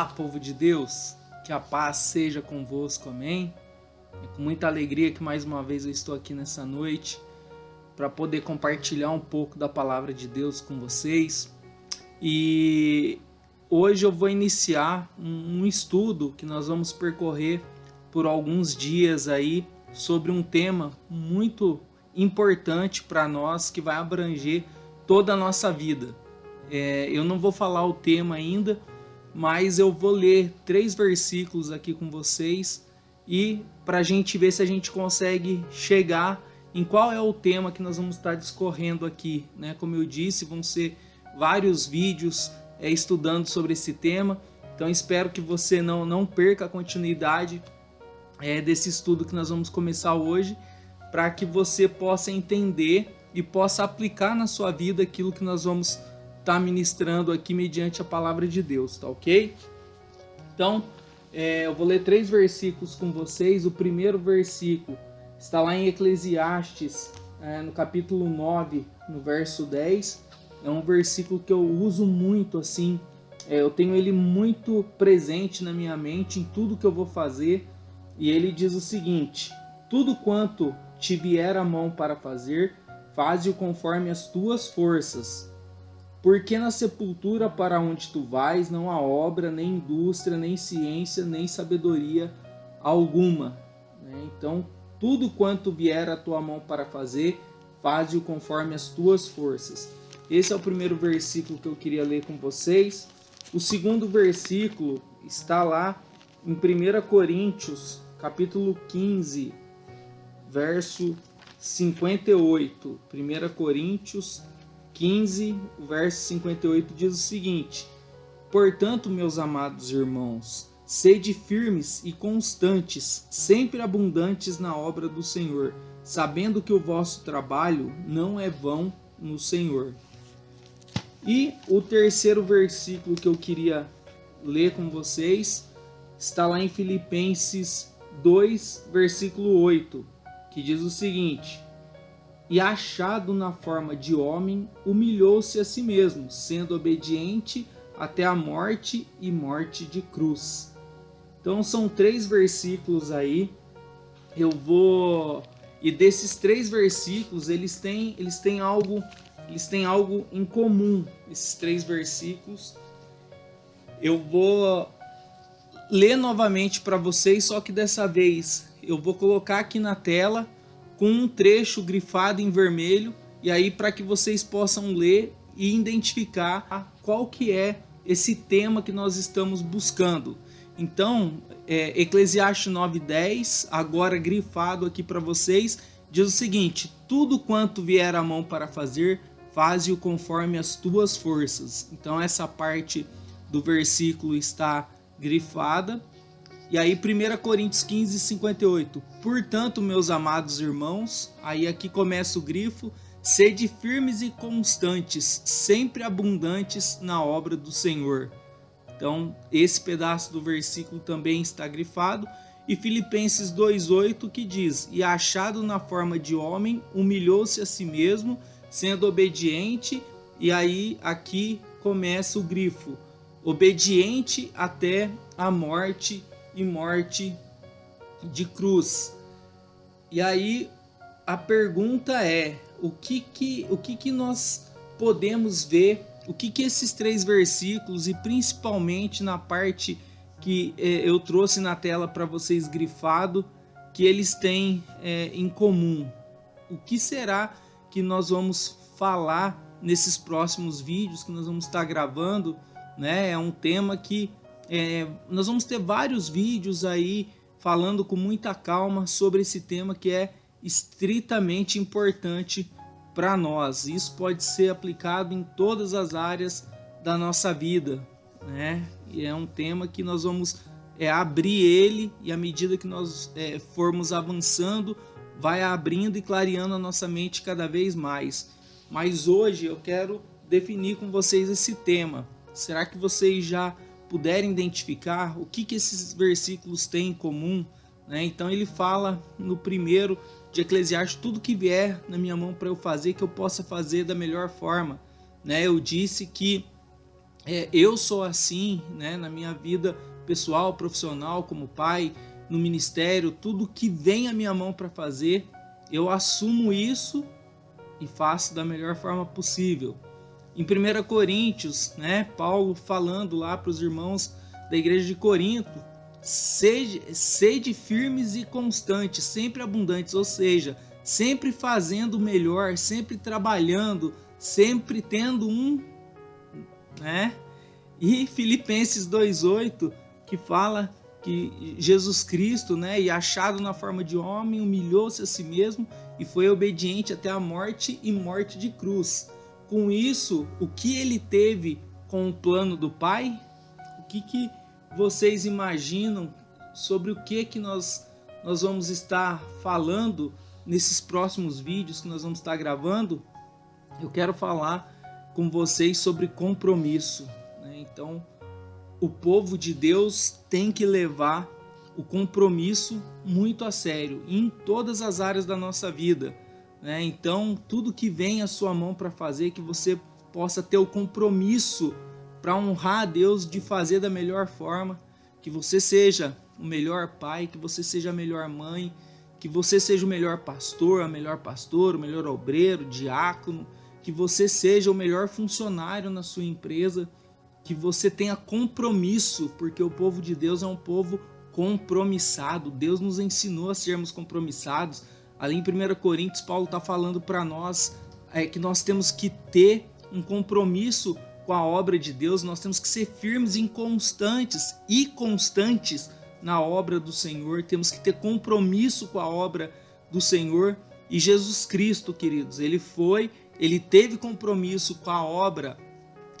Olá, povo de Deus, que a paz seja convosco, amém? É com muita alegria que mais uma vez eu estou aqui nessa noite para poder compartilhar um pouco da palavra de Deus com vocês. E hoje eu vou iniciar um estudo que nós vamos percorrer por alguns dias aí sobre um tema muito importante para nós que vai abranger toda a nossa vida. Eu não vou falar o tema ainda, mas eu vou ler 3 versículos aqui com vocês e para a gente ver se a gente consegue chegar em qual é o tema que nós vamos estar discorrendo aqui, né? Como eu disse, vão ser vários vídeos estudando sobre esse tema, então espero que você não perca a continuidade desse estudo que nós vamos começar hoje, para que você possa entender e possa aplicar na sua vida aquilo que nós vamos estar ministrando aqui mediante a palavra de Deus, tá ok? Então, eu vou ler 3 versículos com vocês. O primeiro versículo está lá em Eclesiastes, no capítulo 9, no verso 10. É um versículo que eu uso muito, assim, eu tenho ele muito presente na minha mente, em tudo que eu vou fazer, e ele diz o seguinte: tudo quanto te vier a mão para fazer, faze-o conforme as tuas forças. Porque na sepultura para onde tu vais não há obra, nem indústria, nem ciência, nem sabedoria alguma. Então, tudo quanto vier a tua mão para fazer, faze-o conforme as tuas forças. Esse é o primeiro versículo que eu queria ler com vocês. O segundo versículo está lá em 1 Coríntios, capítulo 15, verso 58. 1 Coríntios 15, o verso 58 diz o seguinte: portanto, meus amados irmãos, sede firmes e constantes, sempre abundantes na obra do Senhor, sabendo que o vosso trabalho não é vão no Senhor. E o terceiro versículo que eu queria ler com vocês está lá em Filipenses 2, versículo 8, que diz o seguinte: e achado na forma de homem, humilhou-se a si mesmo, sendo obediente até a morte e morte de cruz. Então são 3 versículos aí. E desses 3 versículos, eles têm algo em comum, esses 3 versículos. Eu vou ler novamente para vocês, só que dessa vez eu vou colocar aqui na tela com um trecho grifado em vermelho, e aí para que vocês possam ler e identificar qual que é esse tema que nós estamos buscando. Então, Eclesiastes 9:10, agora grifado aqui para vocês, diz o seguinte: tudo quanto vier a mão para fazer, faze-o conforme as tuas forças. Então essa parte do versículo está grifada. E aí 1 Coríntios 15, 58. Portanto, meus amados irmãos, aí aqui começa o grifo: sede firmes e constantes, sempre abundantes na obra do Senhor. Então, esse pedaço do versículo também está grifado. E Filipenses 2,8 que diz: e achado na forma de homem, humilhou-se a si mesmo, sendo obediente. E aí aqui começa o grifo: obediente até a morte e morte de cruz. E aí a pergunta é: o que nós podemos ver, o que esses 3 versículos, e principalmente na parte que eu trouxe na tela para vocês grifado, que eles têm em comum? O que será que nós vamos falar nesses próximos vídeos que nós vamos estar gravando, né? É um tema que nós vamos ter vários vídeos aí falando com muita calma sobre esse tema que é estritamente importante para nós. Isso pode ser aplicado em todas as áreas da nossa vida, né? E é um tema que nós vamos abrir ele, e à medida que nós formos avançando, vai abrindo e clareando a nossa mente cada vez mais. Mas hoje eu quero definir com vocês esse tema. Será que vocês já puderem identificar o que esses versículos têm em comum, né? Então ele fala no primeiro de Eclesiastes: tudo que vier na minha mão para eu fazer, que eu possa fazer da melhor forma, né? Eu disse que Eu sou assim, né, na minha vida pessoal, profissional, como pai, no ministério, tudo que vem à minha mão para fazer, eu assumo isso e faço da melhor forma possível. Em 1 Coríntios, né, Paulo falando lá para os irmãos da igreja de Corinto, sede firmes e constantes, sempre abundantes, ou seja, sempre fazendo o melhor, sempre trabalhando, sempre tendo né? E Filipenses 2:8, que fala que Jesus Cristo, né, e achado na forma de homem, humilhou-se a si mesmo e foi obediente até a morte e morte de cruz. Com isso, o que ele teve com o plano do Pai? O que vocês imaginam sobre o que nós vamos estar falando nesses próximos vídeos que nós vamos estar gravando? Eu quero falar com vocês sobre compromisso, né? Então, o povo de Deus tem que levar o compromisso muito a sério em todas as áreas da nossa vida, né? Então, tudo que vem à sua mão para fazer, que você possa ter o compromisso para honrar a Deus, de fazer da melhor forma, que você seja o melhor pai, que você seja a melhor mãe, que você seja o melhor pastor, a melhor pastora, o melhor obreiro, diácono, que você seja o melhor funcionário na sua empresa, que você tenha compromisso, porque o povo de Deus é um povo compromissado. Deus nos ensinou a sermos compromissados. Ali em 1 Coríntios, Paulo está falando para nós que nós temos que ter um compromisso com a obra de Deus, nós temos que ser firmes e constantes na obra do Senhor, temos que ter compromisso com a obra do Senhor. E Jesus Cristo, queridos, ele teve compromisso com a obra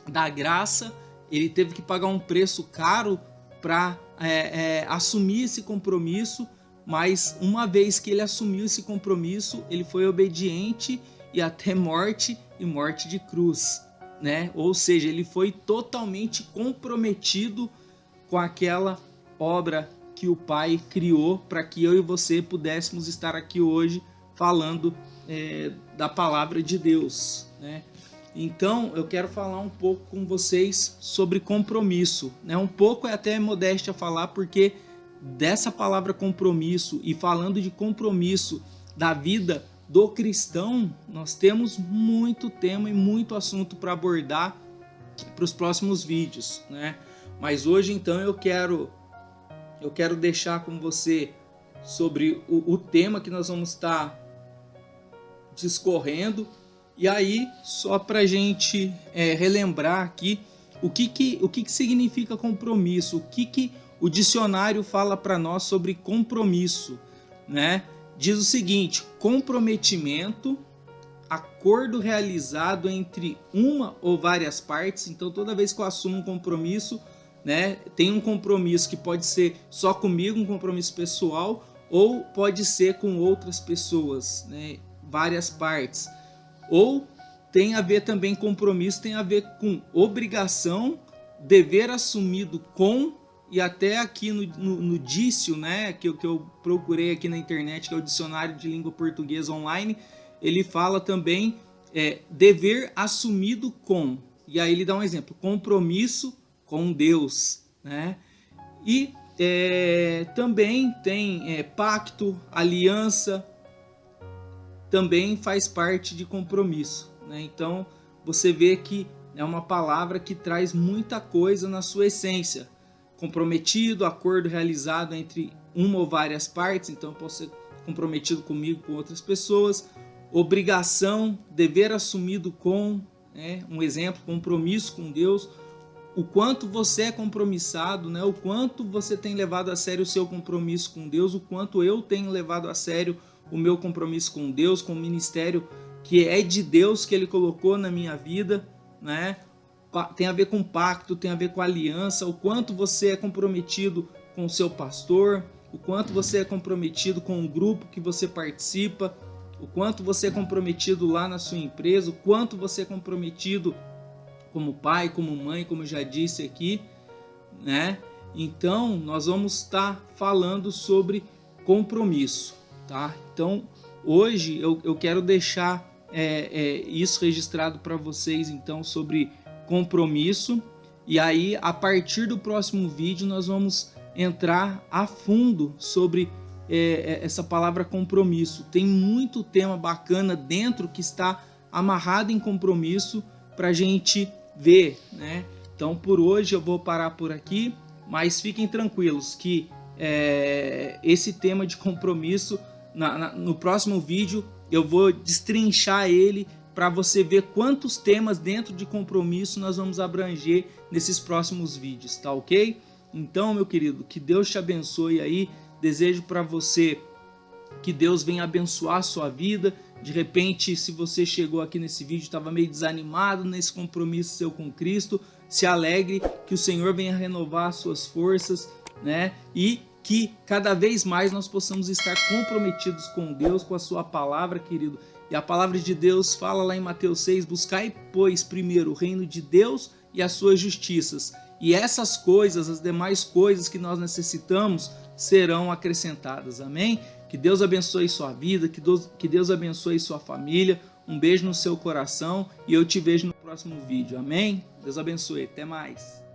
da graça, ele teve que pagar um preço caro para assumir esse compromisso, mas uma vez que ele assumiu esse compromisso, ele foi obediente e até morte e morte de cruz, né? Ou seja, ele foi totalmente comprometido com aquela obra que o Pai criou para que eu e você pudéssemos estar aqui hoje falando da palavra de Deus, né? Então eu quero falar um pouco com vocês sobre compromisso, né? Um pouco é até modéstia falar, porque dessa palavra compromisso e falando de compromisso da vida do cristão, nós temos muito tema e muito assunto para abordar para os próximos vídeos, né? Mas hoje então eu quero deixar com você sobre o tema que nós vamos estar discorrendo. E aí, só para a gente relembrar aqui o que significa compromisso, o que o dicionário fala para nós sobre compromisso, né? Diz o seguinte: comprometimento, acordo realizado entre uma ou várias partes. Então, toda vez que eu assumo um compromisso, né, tem um compromisso que pode ser só comigo, um compromisso pessoal, ou pode ser com outras pessoas, né, várias partes. Ou tem a ver também, compromisso tem a ver com obrigação, dever assumido com, e até aqui no dício, né, que eu procurei aqui na internet, que é o Dicionário de Língua Portuguesa Online, ele fala também dever assumido com, e aí ele dá um exemplo: compromisso com Deus, né? E também tem pacto, aliança, também faz parte de compromisso, né? Então você vê que é uma palavra que traz muita coisa na sua essência. Comprometido, acordo realizado entre uma ou várias partes, então pode ser comprometido comigo, com outras pessoas. Obrigação, dever assumido com, né? Um exemplo, compromisso com Deus. O quanto você é compromissado, né? O quanto você tem levado a sério o seu compromisso com Deus, o quanto eu tenho levado a sério o meu compromisso com Deus, com o ministério que é de Deus, que Ele colocou na minha vida, né? Tem a ver com pacto, tem a ver com aliança, o quanto você é comprometido com o seu pastor, o quanto você é comprometido com o grupo que você participa, o quanto você é comprometido lá na sua empresa, o quanto você é comprometido como pai, como mãe, como eu já disse aqui, né? Então, nós vamos estar falando sobre compromisso, tá? Então, hoje eu quero deixar isso registrado para vocês, então, sobre compromisso. E aí, a partir do próximo vídeo, nós vamos entrar a fundo sobre essa palavra compromisso. Tem muito tema bacana dentro que está amarrado em compromisso para a gente ver, né? Então, por hoje eu vou parar por aqui, mas fiquem tranquilos que esse tema de compromisso, no próximo vídeo, eu vou destrinchar ele para você ver quantos temas dentro de compromisso nós vamos abranger nesses próximos vídeos, tá ok? Então, meu querido, que Deus te abençoe aí. Desejo para você que Deus venha abençoar a sua vida. De repente, se você chegou aqui nesse vídeo, estava meio desanimado nesse compromisso seu com Cristo, se alegre, que o Senhor venha renovar as suas forças, né? E que cada vez mais nós possamos estar comprometidos com Deus, com a sua palavra, querido. E a palavra de Deus fala lá em Mateus 6, buscai, pois, primeiro o reino de Deus e as suas justiças. E essas coisas, as demais coisas que nós necessitamos, serão acrescentadas. Amém? Que Deus abençoe sua vida, que Deus abençoe sua família. Um beijo no seu coração e eu te vejo no próximo vídeo. Amém? Deus abençoe. Até mais.